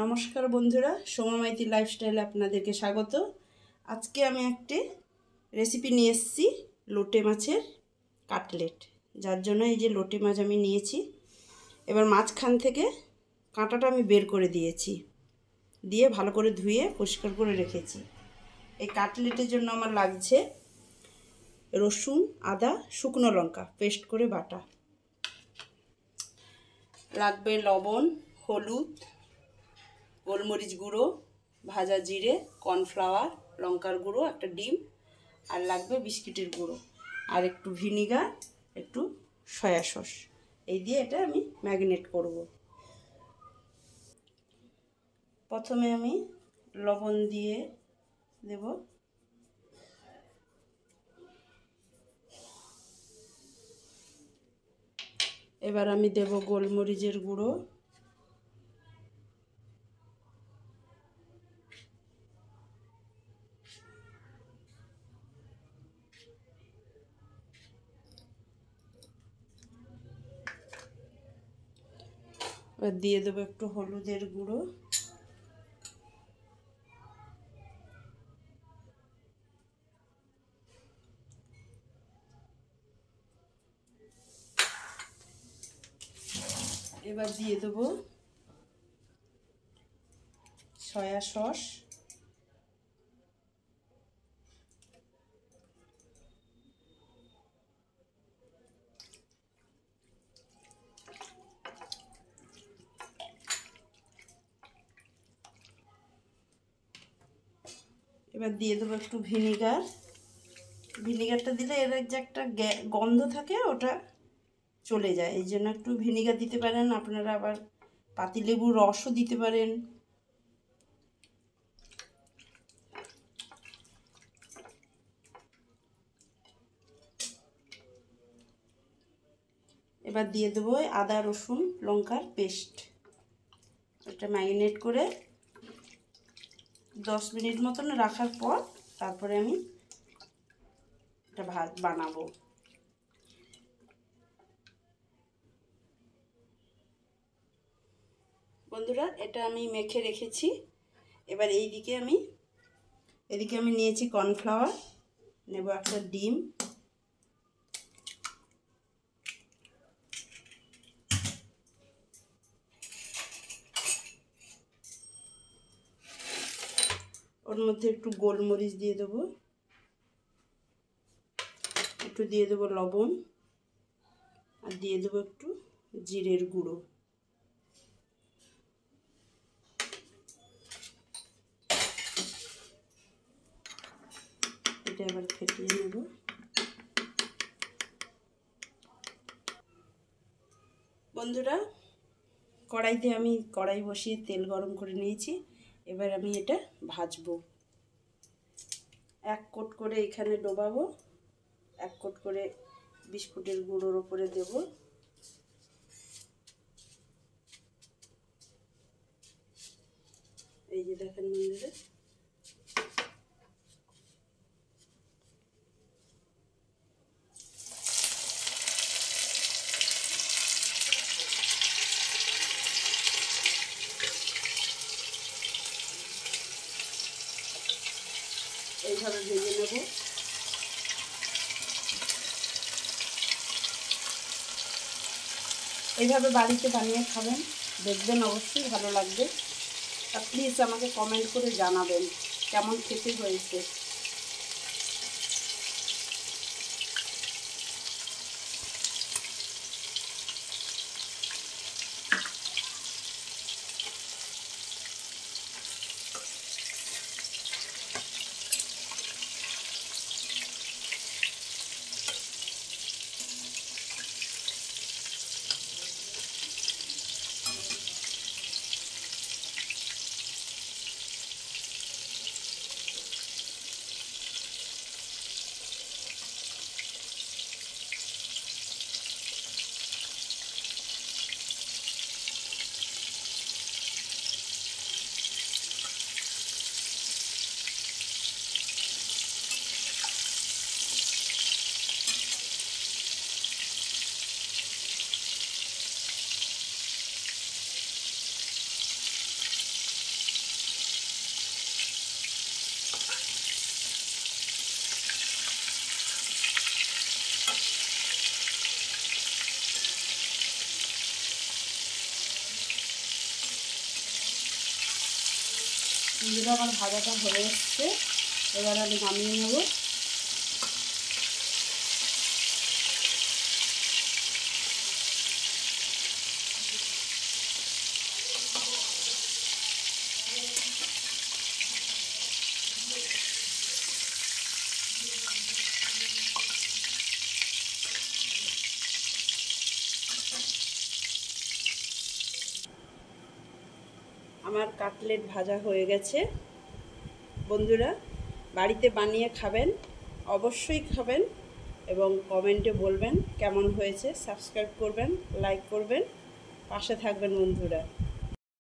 নমস্কার বন্ধুরা, সোমা মাইতি লাইফস্টাইলে আপনাদেরকে স্বাগত। আজকে আমি একটি রেসিপি নিয়ে এসেছি লোটে মাছের কাটলেট। যার জন্য এই যে লোটে মাছ আমি নিয়েছি। এবার মাঝখান থেকে কাঁটাটা আমি বের করে দিয়েছি, দিয়ে ভালো করে ধুয়ে পরিষ্কার করে রেখেছি। এই কাটলেটের জন্য আমার লাগছে রসুন, আদা, শুকনো লঙ্কা পেস্ট করে বাটা, লাগবে লবণ, হলুদ, গোলমরিচ গুঁড়ো, ভাজা জিরে, কর্নফ্লাওয়ার, লঙ্কার গুঁড়ো, একটা ডিম, আর লাগবে বিস্কিটের গুঁড়ো, আর একটু ভিনিগার, একটু সয়া সস। এই দিয়ে এটা আমি ম্যারিনেট করব। প্রথমে আমি লবণ দিয়ে দেব, এবার আমি দেব গোলমরিচের গুঁড়ো, এবার দিয়ে দেবো একটু হলুদের গুঁড়ো, এবার দিয়ে দেবো সয়া সস, এবার দিয়ে দেবো একটু ভিনিগার। ভিনিগারটা দিলে এর যে একটা গন্ধ থাকে ওটা চলে যায়, এই জন্য একটু ভিনিগার দিতে পারেন। আপনারা আবার পাতিলেবুর রসও দিতে পারেন। এবার দিয়ে দেবো আদা রসুন লঙ্কার পেস্ট। এটা ম্যারিনেট করে 10 মিনিট মতন রাখার পর তারপরে আমি এটা বানাবো। বন্ধুরা, এটা আমি মেখে রেখেছি। এবার এদিকে আমি নিয়েছি কর্নফ্লাওয়ার, নেব একটা ডিম, ওর মধ্যে একটু গোলমরিচ দিয়ে দেবো, একটু দিয়ে দেবো লবণ, আর দিয়ে দেবো একটু জিরের গুঁড়ো। এটা এবার ফেটিয়ে নেব। বন্ধুরা, কড়াই বসিয়ে তেল গরম করে নিয়েছি। এবার আমি এটা ভাজবো। 1 কোট করে এখানে ডোবাবো, 1 কোট করে বিস্কুটের গুঁড়োর ওপরে দেব। এই যে দেখেন বন্ধুরা, এইভাবে ভেজে নেব। এইভাবে বাড়িতে বানিয়ে খাবেন, দেখবেন অবশ্যই ভালো লাগবে। আর প্লিজ আমাকে কমেন্ট করে জানাবেন কেমন খেতে হয়েছে। যেটা আমার ভাজাটা হয়ে এসছে, এবার আমি নামিয়ে নেব। আমার কাটলেট ভাজা হয়ে গেছে। বন্ধুরা, বাড়িতে বানিয়ে খাবেন, অবশ্যই খাবেন এবং কমেন্টে বলবেন কেমন হয়েছে। সাবস্ক্রাইব করবেন, লাইক করবেন, পাশে থাকবেন বন্ধুরা।